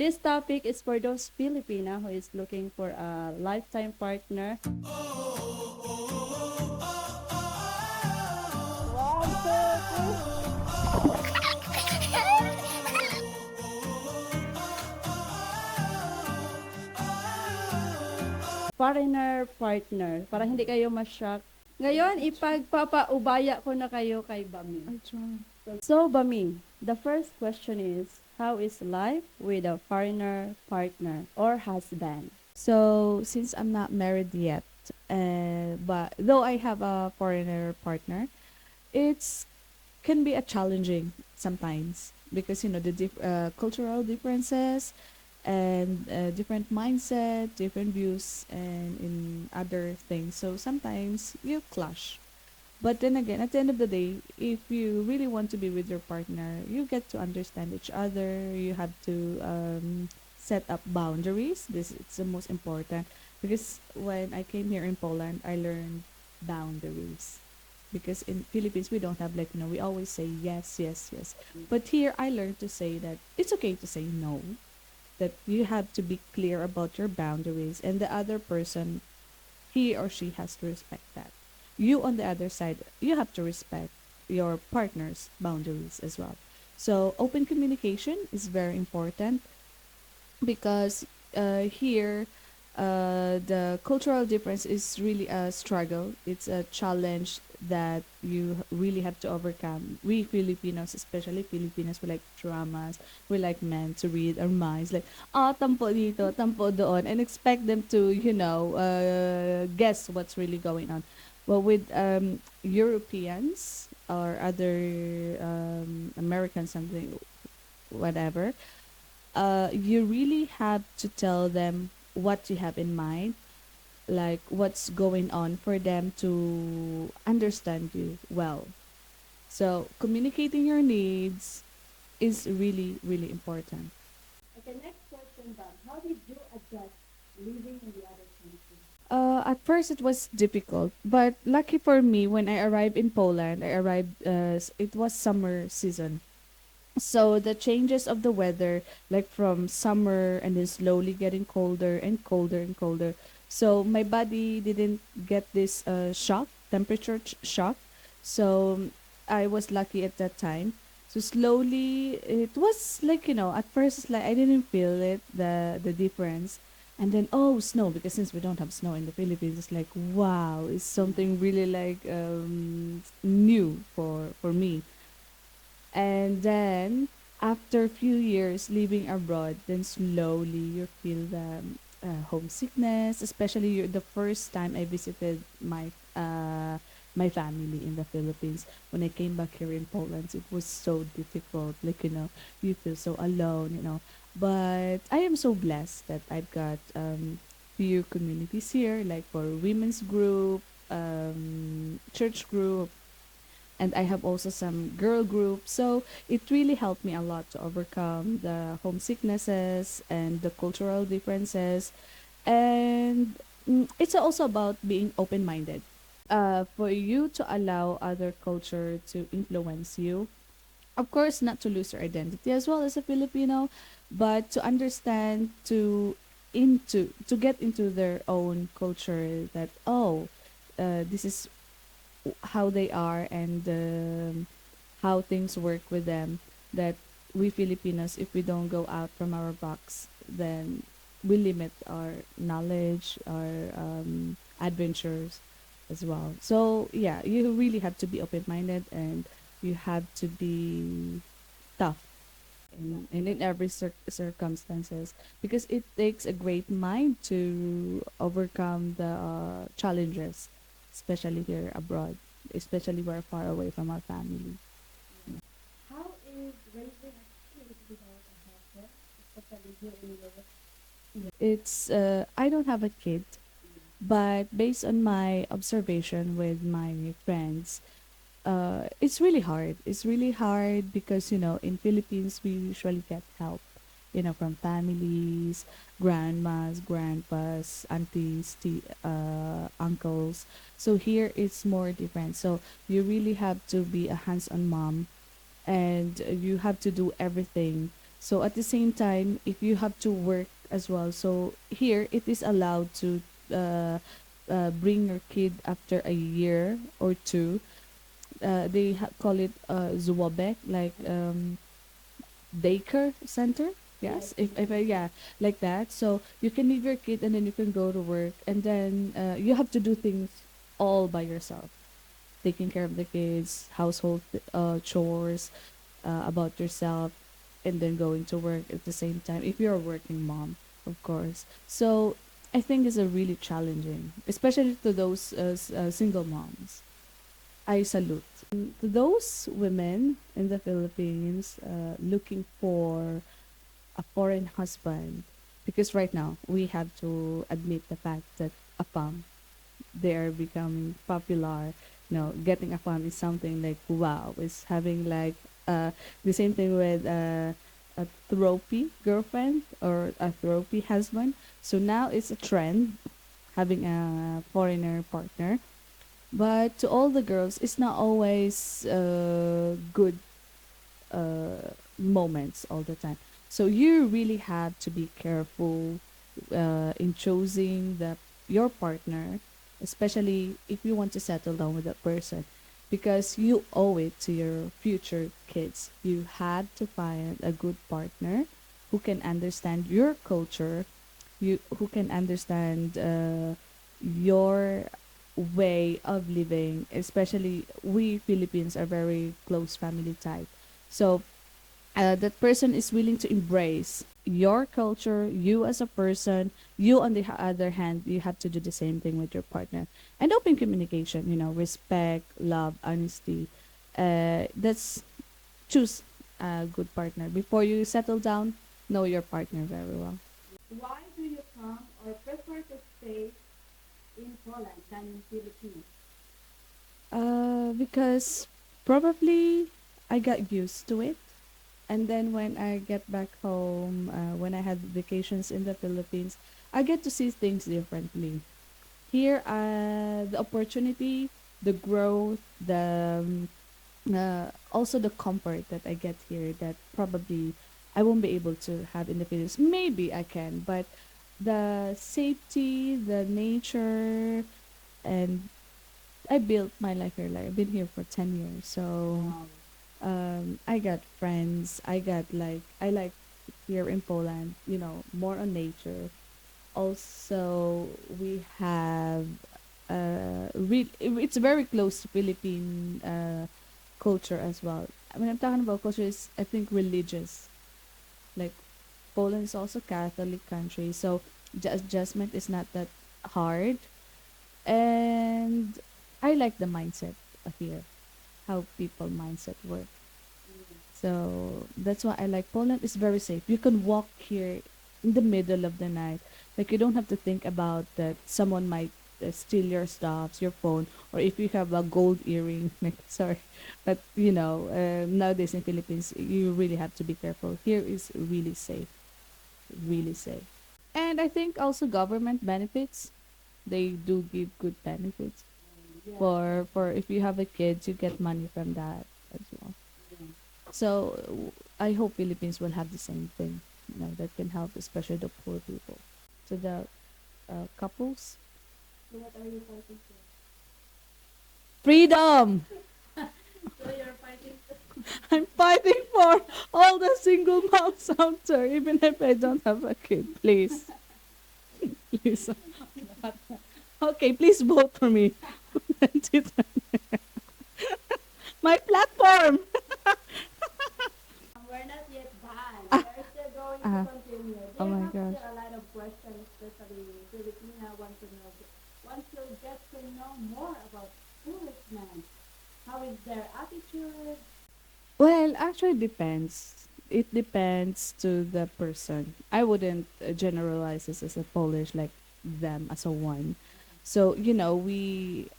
This topic is for those Filipina who is looking for a lifetime partner. Foreigner partner para hindi kayo ma-shock. Ngayon, ipagpapaubaya ko na kayo kay Bamie. So, Bamie, the first question is, how is life with a foreigner partner or husband? So, since I'm not married yet, but though I have a foreigner partner, it's can be a challenging sometimes because the cultural differences and different mindset, different views, and in other things. So sometimes you clash. But then again, at the end of the day, if you really want to be with your partner, you get to understand each other. You have to set up boundaries. This is the most important because when I came here in Poland, I learned boundaries. Because in Philippines we don't have like we always say yes, yes, yes. But here I learned to say that it's okay to say no. That you have to be clear about your boundaries, and the other person, he or she has to respect that. You on the other side, you have to respect your partner's boundaries as well. So open communication is very important because here the cultural difference is really a struggle. It's a challenge that you really have to overcome. We Filipinos, especially Filipinos, we like dramas. We like men to read our minds, like tampo dito, tampo doon, and expect them to guess what's really going on. Well, with Europeans or other Americans, something whatever, you really have to tell them what you have in mind, like what's going on for them to understand you well. So communicating your needs is really, really important. Okay, next question, Bam. How did you adjust living in the other country? At first, it was difficult, but lucky for me, when I arrived in Poland, it was summer season. So the changes of the weather, like from summer and then slowly getting colder and colder and colder. So my body didn't get this temperature shock. So I was lucky at that time. So slowly, it was like at first it's like I didn't feel it, the difference, and then snow, because since we don't have snow in the Philippines, it's like wow, it's something really like new for me. And then after a few years living abroad, then slowly you feel the homesickness, especially the first time I visited my family in the Philippines. When I came back here in Poland, it was so difficult. Like, you feel so alone. But I am so blessed that I've got few communities here, like for women's group, church group, and I have also some girl groups. So it really helped me a lot to overcome the homesicknesses and the cultural differences. And it's also about being open minded. For you to allow other culture to influence you, of course, not to lose your identity as well as a Filipino, but to understand, to get into their own culture, that this is how they are, and how things work with them, that we Filipinos, if we don't go out from our box, then we limit our knowledge, our adventures as well. So yeah, you really have to be open minded, and you have to be tough in every circumstances, because it takes a great mind to overcome the challenges, especially here abroad, especially we're far away from our family. How is raising a kid without a husband, especially here in Europe? It's I don't have a kid, but based on my observation with my friends, it's really hard. It's really hard because in Philippines we usually get help, from families, grandmas, grandpas, aunties, uncles. So here it's more different. So you really have to be a hands-on mom, and you have to do everything So at the same time, if you have to work as well, so here it is allowed to uh, bring your kid after a year or two. They call it zuwabek, like daycare center. Yes, if I, yeah, like that. So you can leave your kid and then you can go to work, and then you have to do things all by yourself, taking care of the kids, household chores, about yourself, and then going to work at the same time. If you're a working mom, of course. So I think it's a really challenging, especially to those single moms. I salute. To those women in the Philippines looking for a foreign husband, because right now we have to admit the fact that a farm, they are becoming popular. Getting a farm is something like wow. It's having like the same thing with a trophy girlfriend or a trophy husband. So now it's a trend having a foreigner partner. But to all the girls, it's not always good moments all the time. So you really have to be careful in choosing your partner, especially if you want to settle down with that person, because you owe it to your future kids. You had to find a good partner who can understand your culture, who can understand your way of living. Especially we Philippines are very close family type, so that person is willing to embrace your culture, you as a person. You, on the other hand, you have to do the same thing with your partner. And open communication, respect, love, honesty. That's choose a good partner. Before you settle down, know your partner very well. Why do you come or prefer to stay in Poland than in Philippines? Because probably I got used to it. And then when I get back home, when I had vacations in the Philippines, I get to see things differently. Here, the opportunity, the growth, also the comfort that I get here, that probably I won't be able to have in the Philippines. Maybe I can, but the safety, the nature, and I built my life here. Like I've been here for 10 years, so Wow. I got friends. I like here in Poland, more on nature. Also, we have it's very close to Philippine culture as well. When I'm talking about culture, is I think religious. Like Poland is also Catholic country, so the adjustment is not that hard. And I like the mindset of here, how people mindset work. So that's why I like Poland. Is very safe. You can walk here in the middle of the night. Like you don't have to think about that someone might steal your stuff, your phone, or if you have a gold earring. Like sorry, but nowadays in Philippines, you really have to be careful. Here is really safe, really safe. And I think also government benefits. They do give good benefits Yeah. for if you have a kid, you get money from that as well. So I hope Philippines will have the same thing, that can help, especially the poor people. So the couples, So what are you fighting for? freedom. So you're fighting for I'm fighting for all the single moms out there, even if I don't have a kid. Please, please. Okay, please vote for me. My platform. we're not yet done. Ah, We're still going to ah, continue. oh There my have gosh. still a lot of questions, especially Filipina want to get to know more about Policemen. How is their attitude? Well, actually depends. It depends to the person. I wouldn't generalize this as a Polish like them as a one. So, we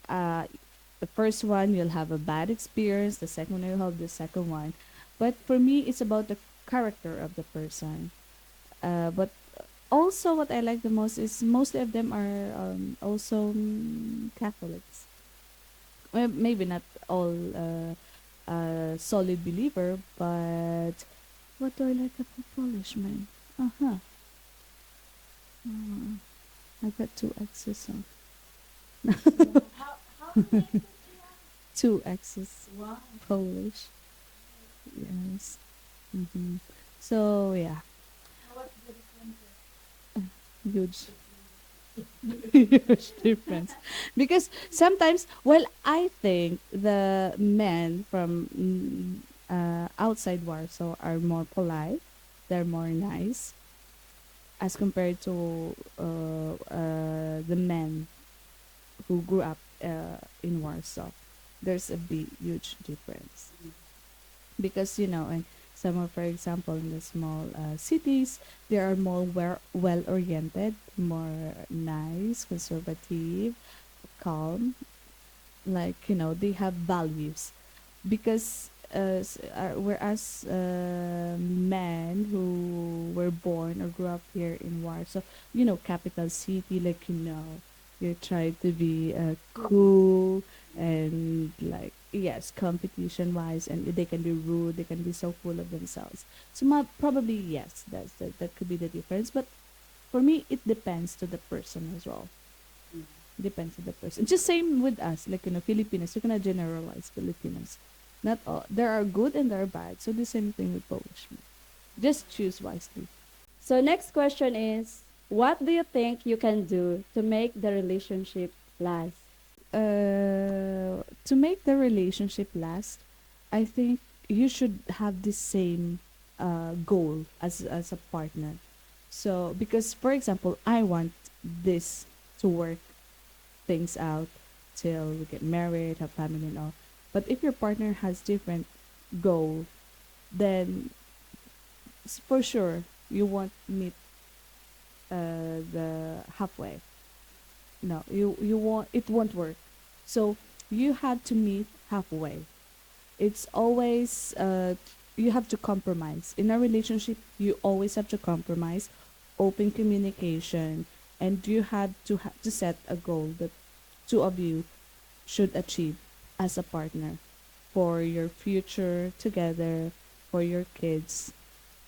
the first one you'll have a bad experience, the second one you'll have the second one. But for me it's about the character of the person. But also what I like the most is mostly of them are also Catholics. Well, maybe not all solid believer, but What do I like about Polish men? Uh-huh. I got two X's on. Two X's. Wow. Polish. Yes. So yeah, What's the difference? huge, huge difference. Because sometimes, well, I think the men from outside Warsaw are more polite. They're more nice as compared to the men who grew up in Warsaw. There's a big, huge difference because in some of, for example, in the small cities, they are more well oriented, more nice, conservative, calm. Like they have values because whereas men who were born or grew up here in Warsaw, capital city, like you try to be cool and like yes, competition wise, and they can be rude, they can be so full of themselves. So probably yes, that could be the difference. But for me, it depends to the person as well. Depends on the person. Just same with us, like Filipinos. You're gonna generalize Filipinos. Not all. There are good and there are bad. So the same thing with Polish. Just choose wisely. So next question is, what do you think you can do to make the relationship last? To make the relationship last, I think you should have the same goal as a partner. So because for example, I want this to work things out till we get married, have family and all. But if your partner has different goal, then for sure you won't meet the halfway. No, you won't. It won't work. So you have to meet halfway. It's always you have to compromise in a relationship. You always have to compromise, open communication, and you have to set a goal that two of you should achieve as a partner for your future together, for your kids,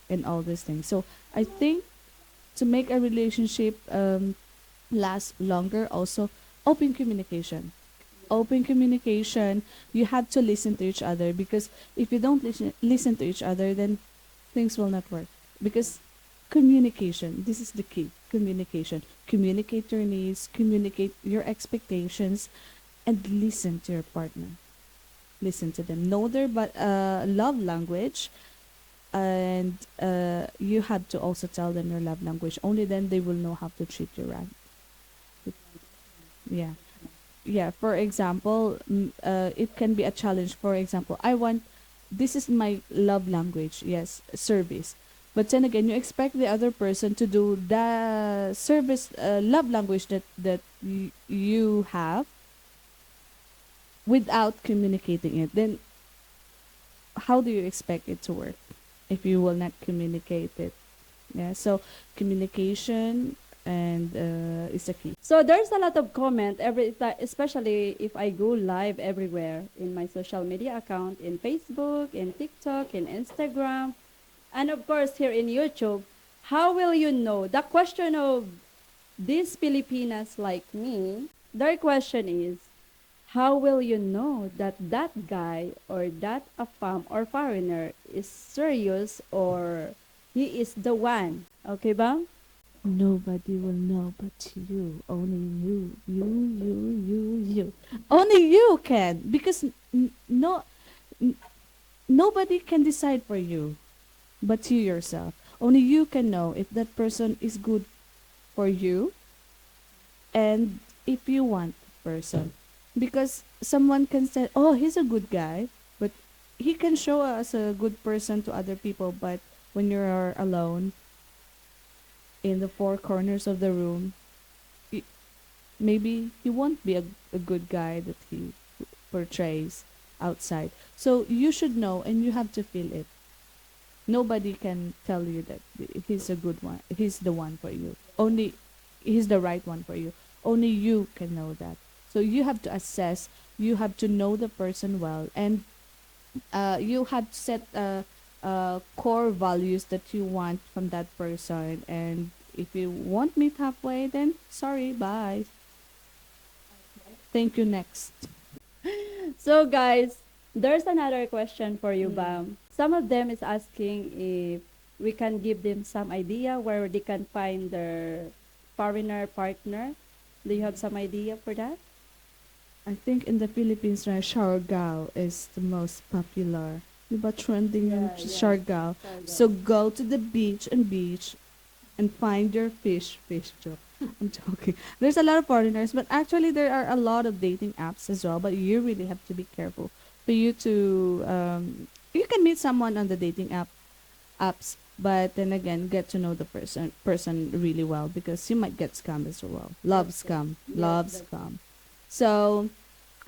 and all these things. So I think to make a relationship last longer, also open communication. Open communication. You have to listen to each other because if you don't listen to each other, then things will not work. Because communication, this is the key. Communication. Communicate your needs, communicate your expectations, and listen to your partner. Listen to them. Know their love language, and you have to also tell them your love language. Only then they will know how to treat you right. Yeah. Yeah. For example, it can be a challenge. For example, this is my love language. Yes, service. But then again, you expect the other person to do the service love language that you have without communicating it. Then how do you expect it to work if you will not communicate it? Yeah. So communication and is the key. So there's a lot of comment every time, especially if I go live everywhere in my social media account, in Facebook, in TikTok, in Instagram, and of course here in YouTube. How will you know? The question of these Filipinas like me, their question is, how will you know that that guy or that afam or foreigner is serious or he is the one? Okay ba? Nobody will know but you. Only you. You. Only you can. Because nobody can decide for you but you yourself. Only you can know if that person is good for you and if you want the person. Because someone can say, oh, he's a good guy, but he can show us a good person to other people, but when you're alone in the four corners of the room, y- maybe he won't be a good guy that he portrays outside. So you should know and you have to feel it. Nobody can tell you that he's a good one. He's the one for you. Only he's the right one for you. Only you can know that. So you have to assess. You have to know the person well, and you have to set core values that you want from that person. And if you won't meet halfway, then sorry, bye. Thank you. Next. So guys, there's another question for you, Mm. Bam. Some of them is asking if we can give them some idea where they can find their foreigner partner. Do you have some idea for that? I think in the Philippines, right, Siargao is the most popular. Diba trending yung Siargao? So go to the beach and find your fish joke. I'm joking. There's a lot of foreigners, but actually there are a lot of dating apps as well. But you really have to be careful for you to you can meet someone on the dating apps, but then again get to know the person really well, because you might get scammed as well. Love scam. So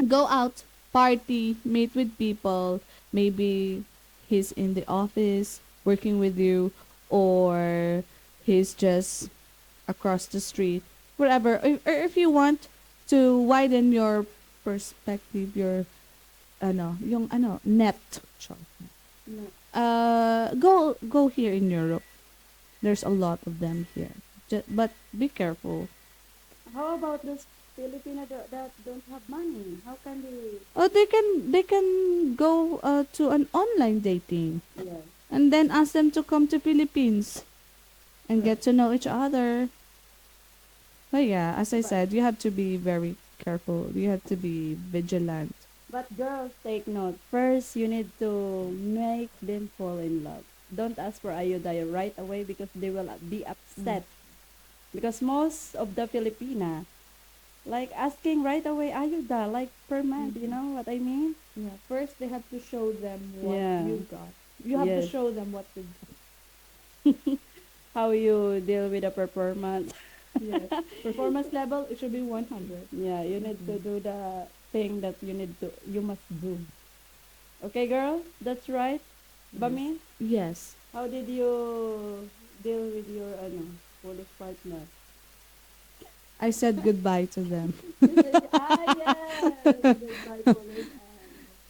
go out, party, meet with people. Maybe he's in the office working with you, or he's just across the street, wherever. Or if you want to widen your perspective, your net. Char. No. Go here in Europe. There's a lot of them here. But be careful. How about those Filipino that don't have money? How can they? Oh, they can go to an online dating, Yeah. and then ask them to come to Philippines and get to know each other. But yeah, as I said, you have to be very careful. You have to be vigilant. But girls, take note. First, you need to make them fall in love. Don't ask for ayuda right away because they will be upset. Because most of the Filipina, like asking right away ayuda, like per month, you know what I mean? Yeah, first they have to show them what Yeah. you got. You have to Yes. show them what you got. How you deal with the performance. Yes. Performance level, it should be 100. Yeah, you need to do the thing that you must do. Okay, girl, that's right. Bami, Yes. how did you deal with your Polish partner? I said goodbye to them. Yes. Goodbye, Polish, and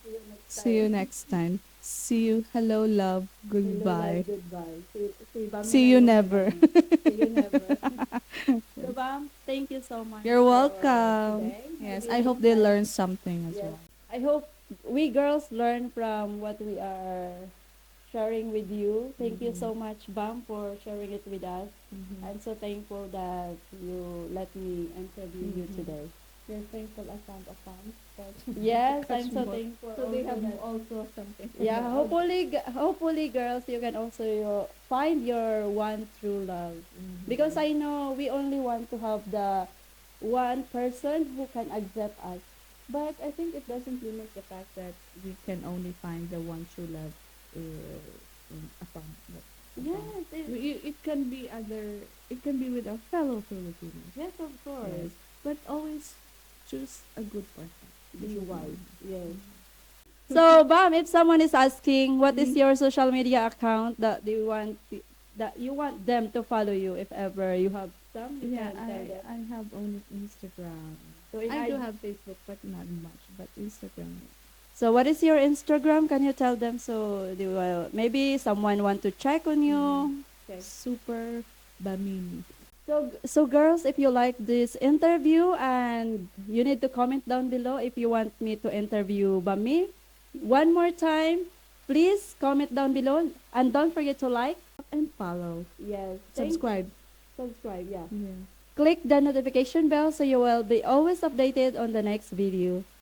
see you next See you time. next time. See you. Hello, love. Hello, Goodbye. love, goodbye. Bam See na you yun. never. See you never. So, Bam, thank you so much You're for welcome. today. Yes, Maybe I hope next they time- learn something as Yes. well. I hope we girls learn from what we are sharing with you. Thank you so much, Bam, for sharing it with us. I'm so thankful that you let me interview you today. You're thankful I found a fan. Yes, I'm so thankful. So they also have that- also something. Yeah, hopefully, girls, you can also find your one true love. Because I know we only want to have the one person who can accept us. But I think it doesn't limit the fact that we can only find the one true love in a fan. Yes, It can be other. It can be with a fellow Filipinos. yes, of course. Yes. But always choose a good person. Be wise. Yes. So, Bam, if someone is asking what is your social media account that you want them to follow you, if ever you have some, you Yeah, can tell them. I have only Instagram. So, in I do IG have Facebook, but not much. But Instagram. So what is your Instagram? Can you tell them so they will maybe someone want to check on you? Okay. Super Bamini. So girls, if you like this interview and you need to comment down below if you want me to interview Bami. One more time, please comment down below and don't forget to like And follow. yes, Subscribe. subscribe, yeah. Yeah. Click the notification bell so you will be always updated on the next video.